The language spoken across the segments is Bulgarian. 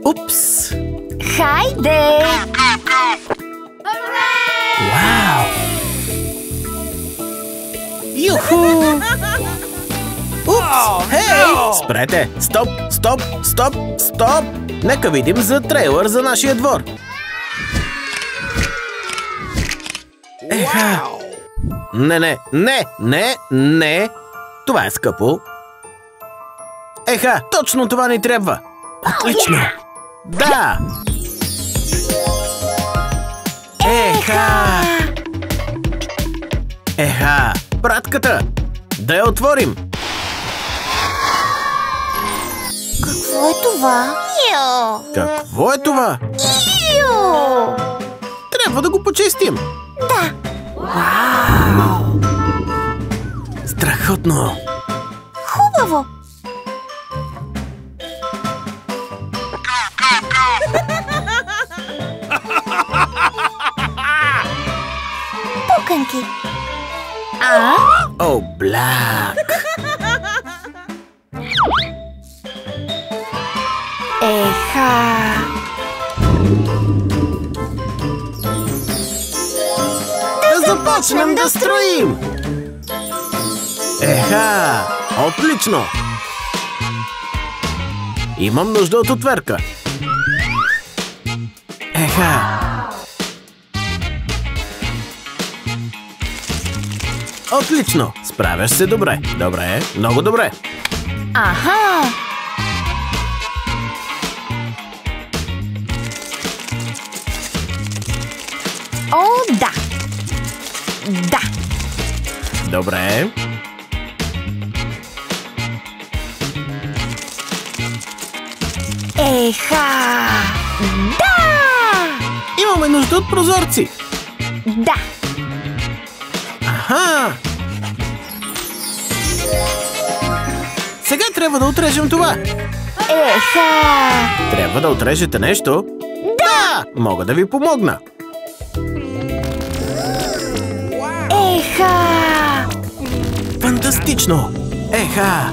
Упс! Хайде! Вау! Юху! Упс! Хей! Спрете! Стоп! Стоп! Стоп! Стоп! Нека видим за трейлър за нашия двор. Еха! Не! Това е скъпо. Еха! Точно това ни трябва! Отлично! Да! Еха! Пратката! Да я отворим! Какво е това? Какво е това? Трябва да го почистим! Да! Страхотно! Хубаво! Пуканки! Облак! Еха! Да започнем да строим! Еха! Отлично! Имам нужда от отверка. Еха! Отлично! Справяш се добре. Добре, много добре. Аха! О, да! Да! Добре. Еха! Да! Имаме нужда от прозорци. Да! Аха! Сега трябва да отрежем това. Еха! Трябва да отрежете нещо? Да! Мога да ви помогна. Еха! Фантастично! Еха!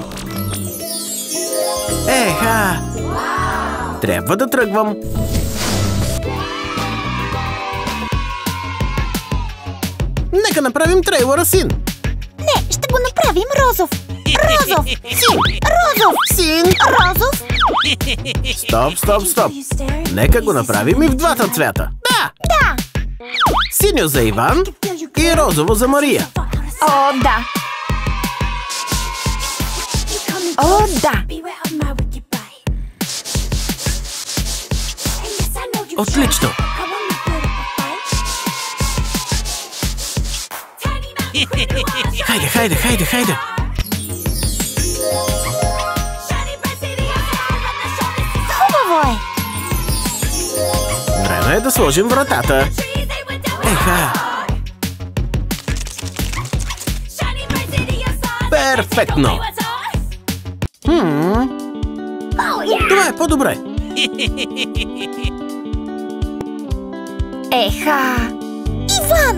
Еха! Трябва да тръгвам. Нека направим трейлъра син. Не, ще го направим розов. Розов! Син! Розов! Син! Розов! Стоп! Нека го направим и в двата цвята. Да! Да! Синьо за Иван и розово за Мария. О, да! О, да! Отлично! Хайде! Хубаво е! Време е да сложим вратата. Еха! Перфектно! Това е по-добре. Еха! Иван!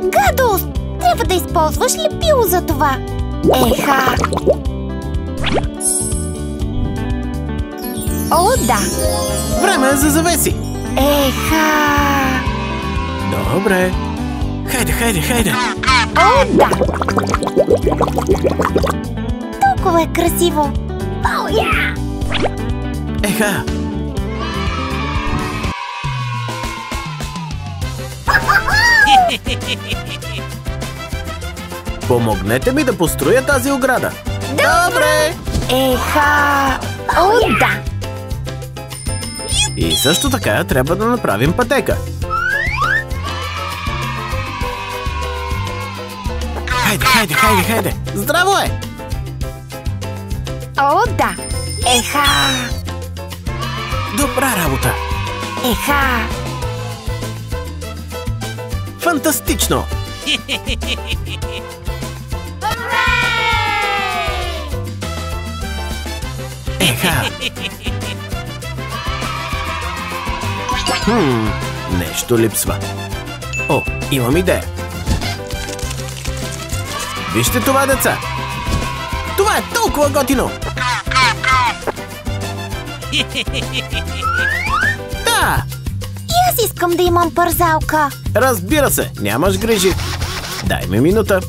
Гадост! Трябва да използваш лепило за това. Еха! О, да! Време е за завеси. Еха! Добре. Хайде. О, да! Толкова е красиво. Еха! Помогнете ми да построя тази ограда. Добре! Еха! О, да! И също така трябва да направим пътека. Хайде! Здраво е! О, да! Еха! Добра работа! Еха! Фантастично! Еха! Нещо липсва. О, имам идея. Вижте това, деца! Това е толкова готино! Да! И аз искам да имам пързалка. Разбира се, нямаш грижи. Дай ми минута.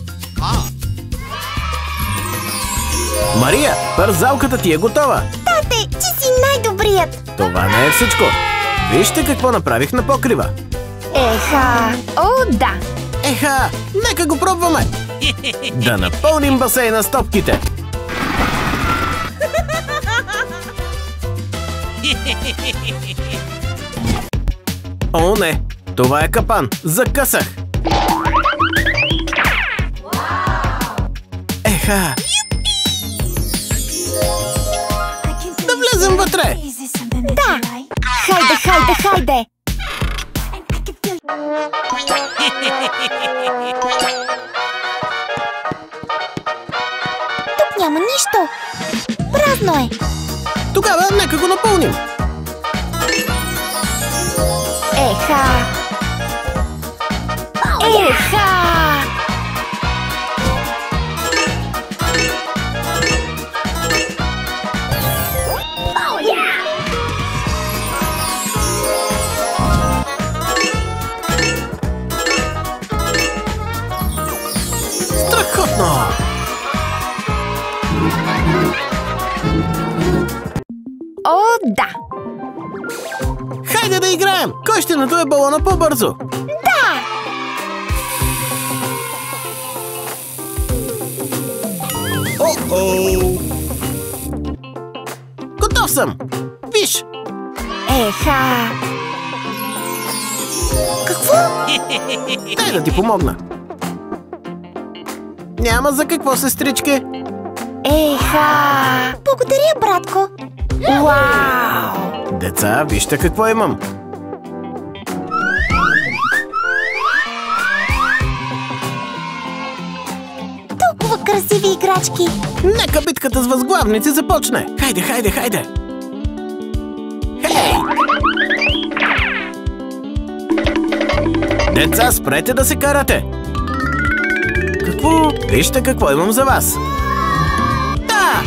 Мария, пързалката ти е готова. Тате, ти си най-добрият. Това не е всичко. Вижте какво направих на покрива. Еха, о да. Еха, нека го пробваме. Да напълним басейна с топките. О, не! Това е капан! Закъсах! Еха! Да влезем вътре! Да! Хайде, хайде, хайде! Тук няма нищо! Празно е! Тогава нека го напълним! Еха! Еха! Страхотно! О, да! Хайде да играем! Кой ще надуе балона по-бързо? Да! О-о! Готов съм! Виж! Еха! Какво? Дай да ти помогна! Няма за какво, сестрички! Еха! Благодаря, братко! Вау! Деца, вижте какво имам! Толкова красиви играчки! Нека битката с възглавници започне! Хайде, хайде, хайде! Хей! Деца, спрете да се карате! Какво? Вижте какво имам за вас! Да!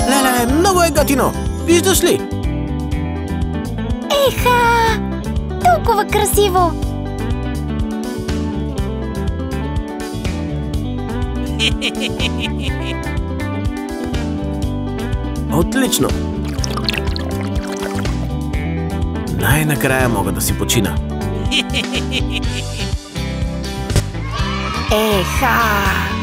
Леле, много е готино! Виждаш ли? Еха! Толкова красиво! Отлично! Най-накрая мога да си почина. Еха!